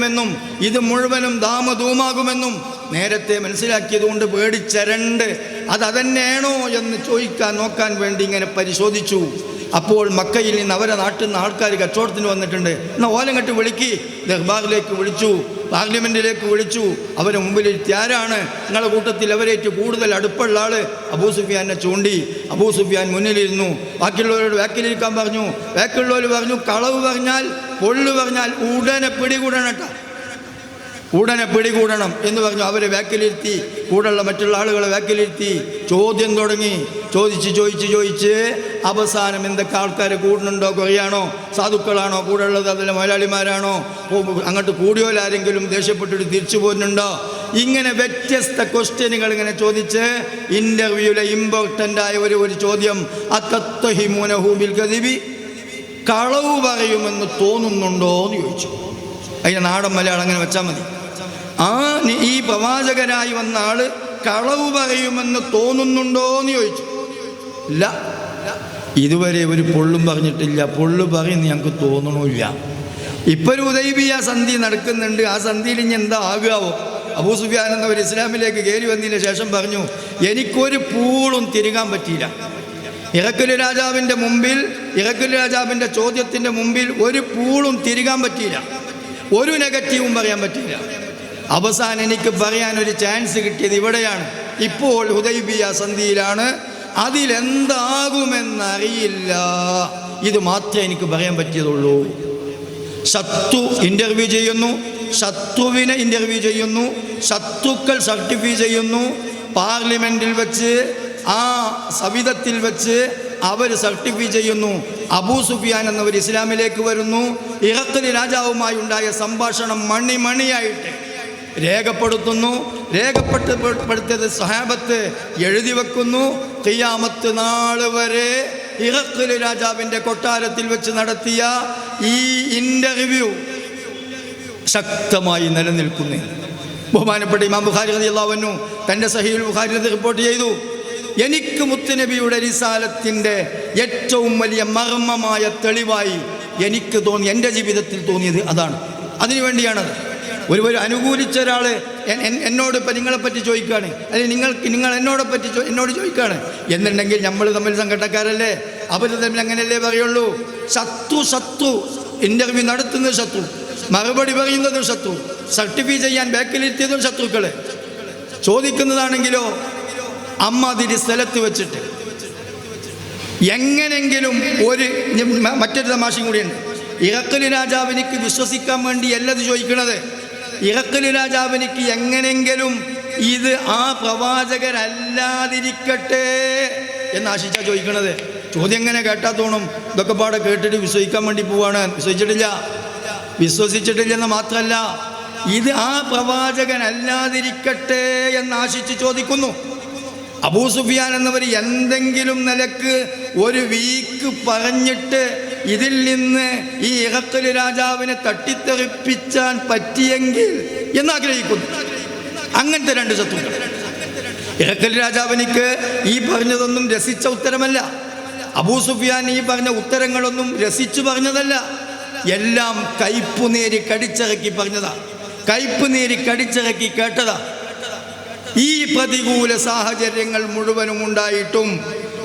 മെന്നും ഇത് മുഴുവനും ധാമധൂമാകുമെന്നും നേരത്തെ മനസ്സിലാക്കിയതുകൊണ്ട് പേടിച്ചരണ്ട് അതന്നെയാണോ എന്ന് നോക്കാൻ വേണ്ടി ഇങ്ങനെ പരിശോധിച്ചു. അപ്പോൾ മക്കയിൽ നിന്ന് അവരെ നാട്ടിൽ നിന്ന് ആൾക്കാർ കച്ചവടത്തിന് വന്നിട്ടുണ്ട്. എന്നാൽ ഓലങ്ങട്ട് വിളിക്കി ദർബാറിലേക്ക് വിളിച്ചു, പാർലമെൻറ്റിലേക്ക് വിളിച്ചു. അവരെ മുമ്പിൽ ആരാണ് നിങ്ങളുടെ കൂട്ടത്തിൽ അവരേറ്റ് കൂടുതൽ അടുപ്പുള്ള ആൾ? അബൂ സുഫിയാനെ ചൂണ്ടി. അബൂ സുഫിയാൻ മുന്നിലിരുന്നു. ബാക്കിയുള്ളവരോട് ബാക്കിലിരിക്കാൻ പറഞ്ഞു. ബാക്കിയുള്ളവർ പറഞ്ഞു കളവ് പറഞ്ഞാൽ പൊള്ളു പറഞ്ഞാൽ ഉടനെ പിടികൂടണട്ടോ, ഉടനെ പിടികൂടണം എന്ന് പറഞ്ഞു. അവരെ ബാക്കിലിരുത്തി, കൂടെയുള്ള മറ്റുള്ള ആളുകളെ ബാക്കിലിരുത്തി ചോദ്യം തുടങ്ങി. ചോദിച്ച് അവസാനം എന്തൊക്കെ ആൾക്കാർ കൂടുന്നുണ്ടോ, കുറയാണോ, സാധുക്കളാണോ കൂടെ ഉള്ളത്, അതിലെ മുതലാളിമാരാണോ, അങ്ങോട്ട് കൂടിയോലാരെങ്കിലും ദേഷ്യപ്പെട്ടിട്ട് തിരിച്ചു പോരുന്നുണ്ടോ, ഇങ്ങനെ വ്യത്യസ്ത ക്വസ്റ്റ്യനുകൾ ഇങ്ങനെ ചോദിച്ച് ഇൻ്റർവ്യൂവിലെ ഇമ്പോർട്ടൻ്റായ ഒരു ചോദ്യം, അത്തത്തഹിമൂനഹു ബിൽ കദിബി, കളവ് പറയുമെന്ന് തോന്നുന്നുണ്ടോ എന്ന് ചോദിച്ചു. അതിന് നാടൻ മലയാളം അങ്ങനെ വെച്ചാൽ മതി. ഈ പ്രവാചകനായി വന്ന ആള് കളവ് പറയുമെന്ന് തോന്നുന്നുണ്ടോ എന്ന് ചോദിച്ചു. ഇല്ല, ഇതുവരെ ഒരു പൊള്ളും പറഞ്ഞിട്ടില്ല, പൊള്ളു പറയുന്ന ഞങ്ങൾക്ക് തോന്നണില്ല. ഇപ്പൊ ഒരു ഹുദൈബിയ സന്ധി നടക്കുന്നുണ്ട്. ആ സന്ധിയിൽ ഇനി എന്താ ആകാവോ? അബൂ സുഫിയാൻ എന്നവർ ഇസ്ലാമിലേക്ക് കയറി വന്നതിന് ശേഷം പറഞ്ഞു, എനിക്കൊരു പൂളും തിരുകാൻ പറ്റിയില്ല. ഇറക്കുലു രാജാവിൻ്റെ മുമ്പിൽ, ഇറക്കുലു രാജാവിൻ്റെ ചോദ്യത്തിൻ്റെ മുമ്പിൽ ഒരു പൂളും തിരുകാൻ പറ്റിയില്ല, ഒരു നെഗറ്റീവും പറയാൻ പറ്റില്ല. അവസാനം എനിക്ക് പറയാൻ ഒരു ചാൻസ് കിട്ടിയത് ഇവിടെയാണ്. ഇപ്പോൾ ഹുദൈബിയ സന്ധിയിലാണ്. അതിലെന്താകുമെന്നറിയില്ല, ഇത് മാത്രമേ എനിക്ക് പറയാൻ പറ്റിയതുള്ളൂ. ശത്രു ഇൻ്റർവ്യൂ ചെയ്യുന്നു, ശത്രുവിനെ ഇൻ്റർവ്യൂ ചെയ്യുന്നു, ശത്രുക്കൾ സർട്ടിഫൈ ചെയ്യുന്നു. പാർലമെൻറ്റിൽ വെച്ച്, ആ സവിധത്തിൽ വെച്ച് അവർ സർട്ടിഫൈ ചെയ്യുന്നു. അബൂ സുഫിയാൻ എന്നവർ ഇസ്ലാമിലേക്ക് വരുന്നു. ഇറഖ് രാജാവുമായി ഉണ്ടായ സംഭാഷണം മണിയായിട്ട് രേഖപ്പെടുത്തുന്നു. രേഖപ്പെടുത്തിയത് സഹാബത്ത് എഴുതി വെക്കുന്നു. ഖിയാമത്ത് നാൾ വരെ ഇറഖ് രാജാവിൻ്റെ കൊട്ടാരത്തിൽ വെച്ച് നടത്തിയ ഈ ഇൻ്റർവ്യൂ ശക്തമായി നിലനിൽക്കുന്നു. ബഹുമാനപ്പെട്ട ഇമാം ബുഖാരി റളിയല്ലാഹു അൻഹു തൻ്റെ സഹീഹുൽ ബുഖാരിയിൽ റിപ്പോർട്ട് ചെയ്തു, എനിക്ക് മുത്തുനബിയുടെ റിസാലത്തിൻ്റെ ഏറ്റവും വലിയ മർമ്മമായ തെളിവായി എനിക്ക് തോന്നി, എൻ്റെ ജീവിതത്തിൽ തോന്നിയത് അതാണ്. അതിനുവേണ്ടിയാണത്. ഒരു അനുകൂലിച്ച ഒരാൾ എന്നോട് ഇപ്പം നിങ്ങളെപ്പറ്റി ചോദിക്കുകയാണ്, അല്ലെങ്കിൽ നിങ്ങൾ എന്നോട് ചോദിക്കുകയാണ് എന്നുണ്ടെങ്കിൽ നമ്മൾ തമ്മിൽ സംഘടനക്കാരല്ലേ, അവർ തമ്മിൽ അങ്ങനെയല്ലേ പറയുള്ളൂ. ശത്രു ഇൻ്റർവ്യൂ നടത്തുന്നത് ശത്രു, മറുപടി പറയുന്നതും ശത്രു, സർട്ടിഫൈ ചെയ്യാൻ ബാക്കിലിരുത്തിയതും ശത്രുക്കളെ, ചോദിക്കുന്നതാണെങ്കിലോ അമ്മാതിരി സ്ഥലത്ത് വെച്ചിട്ട് എങ്ങനെങ്കിലും മറ്റൊരു തമാശയും കൂടിയുണ്ട്. ഇറഖ് രാജാവിനിക്ക് വിശ്വസിക്കാൻ വേണ്ടി എല്ലത് ചോദിക്കണത്. ഇറഖ് രാജാവിനിക്ക് എങ്ങനെങ്കിലും ഇത് ആ പ്രവാചകരല്ലാതിരിക്കട്ടെ എന്ന് ആശിച്ചാ ചോദിക്കണത്. ചോദ്യം എങ്ങനെ കേട്ടാ തോന്നും ഇതൊക്കെ പാടെ കേട്ടിട്ട് വിശ്വസിക്കാൻ വേണ്ടി പോവാണ്. വിശ്വസിച്ചിട്ടില്ലെന്ന് മാത്രമല്ല, ഇത് ആ പ്രവാചകനല്ലാതിരിക്കട്ടെ എന്ന് ആശിച്ച് ചോദിക്കുന്നു. അബൂ സുഫിയാൻ എന്നവർ എന്തെങ്കിലും നിലക്ക് ഒരു വീക്ക് പറഞ്ഞിട്ട് ഇതിൽ നിന്ന് ഈ ഇറഖ് രാജാവിനെ തട്ടിത്തെറിപ്പിച്ചാൻ പറ്റിയെങ്കിൽ എന്നാഗ്രഹിക്കുന്നു. അങ്ങനത്തെ രണ്ട് ശത്രുക്കൾ. ഇറഖ് രാജാവിനിക്ക് ഈ പറഞ്ഞതൊന്നും രസിച്ച ഉത്തരമല്ല. അബൂ സുഫിയാൻ ഈ പറഞ്ഞ ഉത്തരങ്ങളൊന്നും രസിച്ചു പറഞ്ഞതല്ല. എല്ലാം കയ്പുനേരി കടിച്ചിറക്കി പറഞ്ഞതാ, കയ്പുനേരി കടിച്ചിറക്കി കേട്ടതാ. ഈ പ്രതികൂല സാഹചര്യങ്ങൾ മുഴുവനും ഉണ്ടായിട്ടും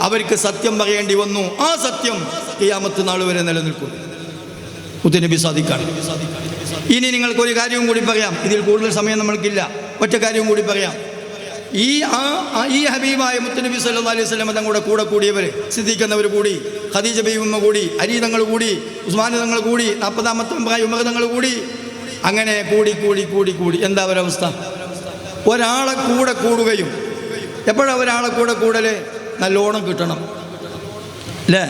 അവർക്ക് സത്യം പറയേണ്ടി വന്നു. ആ സത്യം ഖിയാമത്ത് നാൾ വരെ നിലനിൽക്കും. മുത്തുനബി സാദിഖാണ്. ഇനി നിങ്ങൾക്കൊരു കാര്യവും കൂടി പറയാം, ഇതിൽ കൂടുതൽ സമയം നമ്മൾക്കില്ല. ഒറ്റ കാര്യവും കൂടി പറയാം. ഈ ഹബീബായ മുത്തുനബി സല്ലല്ലാഹു അലൈഹി വസല്ലം തങ്ങളുടെ കൂടെ കൂടിയവർ, സിദ്ദീഖ് എന്നവർ കൂടി, ഖദീജ ബീവിയമ്മ കൂടി, അലി തങ്ങൾ കൂടി, ഉസ്മാൻ തങ്ങൾ കൂടി, 40-ാമത്തെ ഉമർ തങ്ങൾ കൂടി, അങ്ങനെ കൂടി എന്താ ഒരവസ്ഥ? ഒരാളെ കൂടെ കൂടുകയും, എപ്പോഴാണ് ഒരാളെ കൂടെ കൂടല്? നല്ലോണം കിട്ടണം അല്ലേ?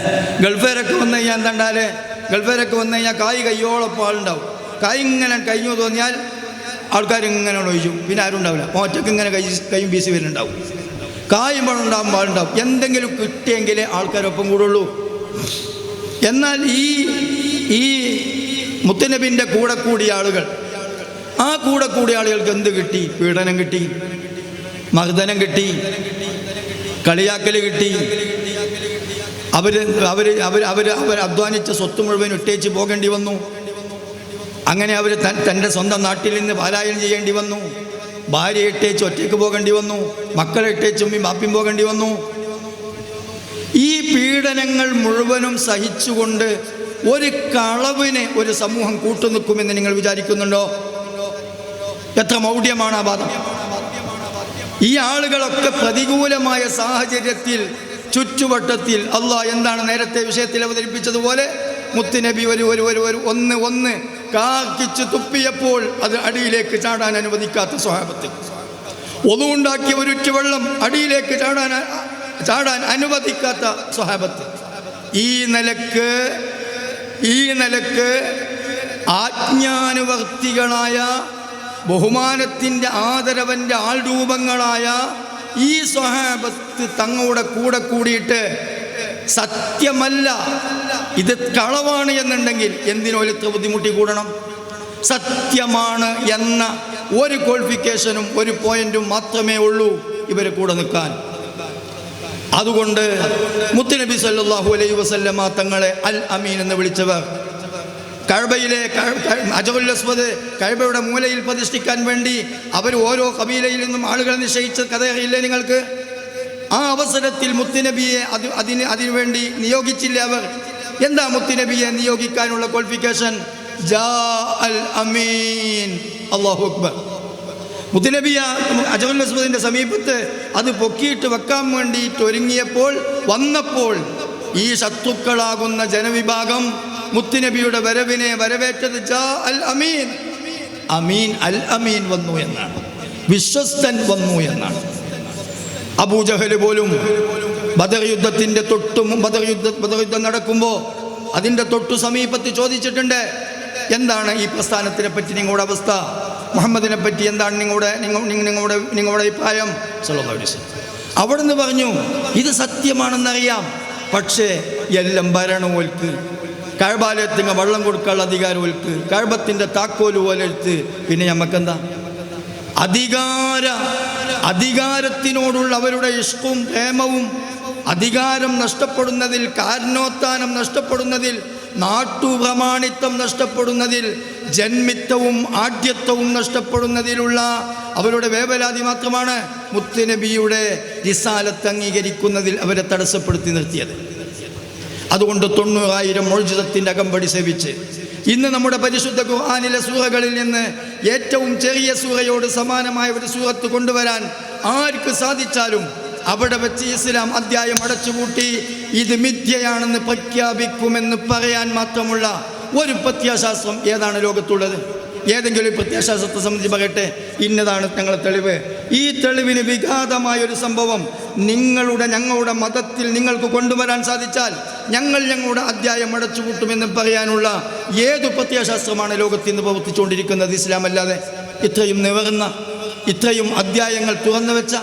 ഗൾഫേരൊക്കെ വന്നു കഴിഞ്ഞാൽ എന്താണ്ടാല്, ഗൾഫേരൊക്കെ വന്നു കഴിഞ്ഞാൽ കായ് കയ്യോളപ്പം ആളുണ്ടാവും. കായ് ഇങ്ങനെ കഴിഞ്ഞു തോന്നിയാൽ ആൾക്കാരിങ്ങനെ ഒഴിച്ചു, പിന്നെ ആരും ഉണ്ടാവില്ല. ഒറ്റയ്ക്ക് ഇങ്ങനെ കൈയും വീശി വരുന്നുണ്ടാവും. കായും പണം ഉണ്ടാകുമ്പോൾ ആളുണ്ടാവും. എന്തെങ്കിലും കിട്ടിയെങ്കിലേ ആൾക്കാരൊപ്പം കൂടുള്ളൂ. എന്നാൽ ഈ മുത്തുനബിൻ്റെ കൂടെ കൂടിയ ആളുകൾ, ആ കൂടെ കൂടിയ ആളുകൾക്ക് എന്ത് കിട്ടി? പീഡനം കിട്ടി, മർദ്ദനം കിട്ടി, കളിയാക്കൽ കിട്ടി. അവർ അധ്വാനിച്ച സ്വത്ത് മുഴുവൻ ഇട്ടേച്ച് പോകേണ്ടി വന്നു. അങ്ങനെ അവർ തൻ്റെ സ്വന്തം നാട്ടിൽ നിന്ന് പലായനം ചെയ്യേണ്ടി വന്നു. ഭാര്യ ഇട്ടേച്ച് ഒറ്റയ്ക്ക് പോകേണ്ടി വന്നു. മക്കളെ ഇട്ടേച്ച് ഉമ്മയും ബാപ്പയും പോകേണ്ടി വന്നു. ഈ പീഡനങ്ങൾ മുഴുവനും സഹിച്ചുകൊണ്ട് ഒരു കളവിനെ ഒരു സമൂഹം കൂട്ടുനിൽക്കുമെന്ന് നിങ്ങൾ വിചാരിക്കുന്നുണ്ടോ? എത്ര മൗഢ്യമാണ് ആ വാദം! ഈ ആളുകളൊക്കെ പ്രതികൂലമായ സാഹചര്യത്തിൽ ചുറ്റുവട്ടത്തിൽ അള്ളാഹ് എന്താണ് നേരത്തെ വിഷയത്തിൽ അവതരിപ്പിച്ചതുപോലെ മുത്തുനബി ഒന്ന് കാക്കിച്ച് തുപ്പിയപ്പോൾ അത് അടിയിലേക്ക് ചാടാൻ അനുവദിക്കാത്ത സ്വഹാബത്ത്, ഒന്നുണ്ടാക്കിയ ഒരു വെള്ളം അടിയിലേക്ക് ചാടാൻ അനുവദിക്കാത്ത സ്വഹാബത്ത്, ഈ നിലക്ക് ആജ്ഞാനുവർത്തികളായ ബഹുമാനത്തിൻ്റെ ആദരവൻ്റെ ആൾരൂപങ്ങളായ ഈ സ്വഹാബത്ത് തങ്ങളുടെ കൂടെ കൂടിയിട്ട് സത്യമല്ല ഇത് കളവാണ് എന്നുണ്ടെങ്കിൽ എന്തിനോ ഇത്ര ബുദ്ധിമുട്ടി കൂടണം? സത്യമാണ് എന്ന ഒരു ക്വാളിഫിക്കേഷനും ഒരു പോയിന്റും മാത്രമേ ഉള്ളൂ ഇവരെ കൂടെ നിൽക്കാൻ. അതുകൊണ്ട് മുത്തുനബി സല്ലല്ലാഹു അലൈഹി വസല്ലമ തങ്ങളെ അൽ അമീൻ എന്ന് വിളിച്ചവർ കഅബയിലെ ഹജറുൽ അസ്വദ് കഅബയുടെ മൂലയിൽ പ്രതിഷ്ഠിക്കാൻ വേണ്ടി അവർ ഓരോ കബീലയിൽ നിന്നും ആളുകളെ നിശ്ചയിച്ച കഥയില്ലേ നിങ്ങൾക്ക്? ആ അവസരത്തിൽ മുത്തുനബിയെ അതിനുവേണ്ടി നിയോഗിച്ചില്ല അവർ. എന്താ മുത്തുനബിയെ നിയോഗിക്കാനുള്ള ക്വാളിഫിക്കേഷൻ? ജാ അൽ അമീൻ. അല്ലാഹു അക്ബർ. മുത്തുനബിയ ഹജറുൽ അസ്വദിന്റെ സമീപത്ത് അത് പൊക്കിയിട്ട് വെക്കാൻ വേണ്ടിയിട്ട് വന്നപ്പോൾ ഈ ശത്രുക്കളാകുന്ന ജനവിഭാഗം മുത്തുനബിയുടെ വരവിനെ വരവേറ്റത് ജാ അൽ അമീൻ. അമീൻ അൽ അമീൻ വന്നു എന്നാണ്, വിശ്വസ്തൻ വന്നു എന്നാണ്. അബൂജഹൽ പോലും ബദർ യുദ്ധത്തിന്റെ ബദർ യുദ്ധം നടക്കുമ്പോൾ അതിൻ്റെ തൊട്ടു സമീപത്ത് ചോദിച്ചിട്ടുണ്ട്, എന്താണ് ഈ പ്രസ്ഥാനത്തിനെ പറ്റി നിങ്ങളുടെ അവസ്ഥ? മുഹമ്മദിനെ പറ്റി എന്താണ് നിങ്ങളുടെ അഭിപ്രായം? സല്ലല്ലാഹു അലൈഹി വസല്ലം അവിടുന്ന് പറഞ്ഞു, ഇത് സത്യമാണെന്നറിയാം, പക്ഷേ എല്ലാം ഭരണോൽക്ക്, കഅബാലയത്തിന് വെള്ളം കൊടുക്കാനുള്ള അധികാരമോൽക്ക്, കഅബത്തിൻ്റെ താക്കോല് പോലെ എടുത്ത്, പിന്നെ നമുക്കെന്താ? അധികാരത്തിനോടുള്ള അവരുടെ ഇഷ്കും പ്രേമവും, അധികാരം നഷ്ടപ്പെടുന്നതിൽ, കാരണോത്ഥാനം നഷ്ടപ്പെടുന്നതിൽ, നാട്ടുപ്രമാണിത്വം നഷ്ടപ്പെടുന്നതിൽ, ജന്മിത്വവും ആഢ്യത്വവും നഷ്ടപ്പെടുന്നതിലുള്ള അവരുടെ വേവലാതി മാത്രമാണ് മുത്തുനബിയുടെ റിസാലത്ത് അംഗീകരിക്കുന്നതിൽ അവരെ തടസ്സപ്പെടുത്തി നിർത്തിയത്. അതുകൊണ്ട് 90,000 മുഅ്ജിസത്തിന്റെ അകമ്പടി സേവിച്ച് ഇന്ന് നമ്മുടെ പരിശുദ്ധ ഖുർആനിലെ സൂറകളിൽ നിന്ന് ഏറ്റവും ചെറിയ സൂറയോട് സമാനമായ ഒരു സൂറത്ത് കൊണ്ടുവരാൻ ആർക്ക് സാധിച്ചാലും അവിടെ വെച്ച് ഇസ്ലാം അധ്യായം അടച്ചുപൂട്ടി ഇത് മിഥ്യയാണെന്ന് പ്രഖ്യാപിക്കുമെന്ന് പറയാൻ മാത്രമുള്ള ഒരു പ്രത്യയശാസ്ത്രം ഏതാണ് ലോകത്തുള്ളത്? ഏതെങ്കിലും പ്രത്യയശാസ്ത്രത്തെ സംബന്ധിച്ച് പറയട്ടെ, ഇന്നതാണ് ഞങ്ങളുടെ തെളിവ്. ഈ തെളിവിന് വിഘാതമായൊരു സംഭവം ഞങ്ങളുടെ മതത്തിൽ നിങ്ങൾക്ക് കൊണ്ടുവരാൻ സാധിച്ചാൽ ഞങ്ങളുടെ അധ്യായം അടച്ചുപൂട്ടുമെന്ന് പറയാനുള്ള ഏത് പ്രത്യയശാസ്ത്രമാണ് ലോകത്ത് ഇന്ന് പ്രവർത്തിച്ചുകൊണ്ടിരിക്കുന്നത്? ഇസ്ലാം അല്ലാതെ. ഇത്രയും നിവർന്ന, ഇത്രയും അധ്യായങ്ങൾ തുറന്നു വെച്ച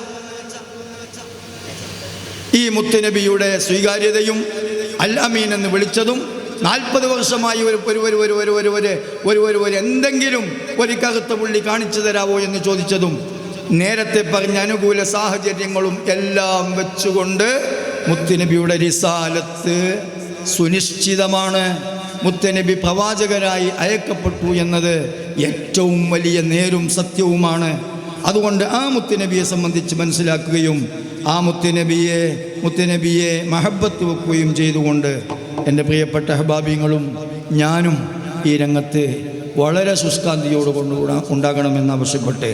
ഈ മുത്തുനബിയുടെ സ്വീകാര്യതയും അൽ അമീൻ എന്ന് വിളിച്ചതും 40 വർഷമായി ഒരു എന്തെങ്കിലും ഒരു കറുത്ത പുള്ളി കാണിച്ചു തരാവോ എന്ന് ചോദിച്ചതും നേരത്തെ പറഞ്ഞ അനുകൂല സാഹചര്യങ്ങളും എല്ലാം വെച്ചുകൊണ്ട് മുത്തുനബിയുടെ റിസാലത്ത് സുനിശ്ചിതമാണ്. മുത്തുനബി പ്രവാചകരായി അയക്കപ്പെട്ടു എന്നത് ഏറ്റവും വലിയ നേരും സത്യവുമാണ്. അതുകൊണ്ട് ആ മുത്തുനബിയെ സംബന്ധിച്ച് മനസ്സിലാക്കുകയും ആ മുത്തുനബിയെ മഹബത്ത് വെക്കുകയും ചെയ്തുകൊണ്ട് എൻ്റെ പ്രിയപ്പെട്ട അഹ്ബാബിങ്ങളും ഞാനും ഈ രംഗത്ത് വളരെ ശുഷ്കാന്തിയോട് ഉണ്ടാകണമെന്ന് ആവശ്യപ്പെട്ട്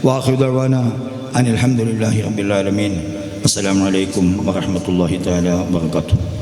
വാഖിഉ ദഅ്വാനാ അനിൽ ഹംദുലില്ലാഹി റബ്ബിൽ ആലമീൻ. അസ്സലാമു അലൈക്കും വറഹ്മത്തുള്ളാഹി തആല വബറകാതുഹു.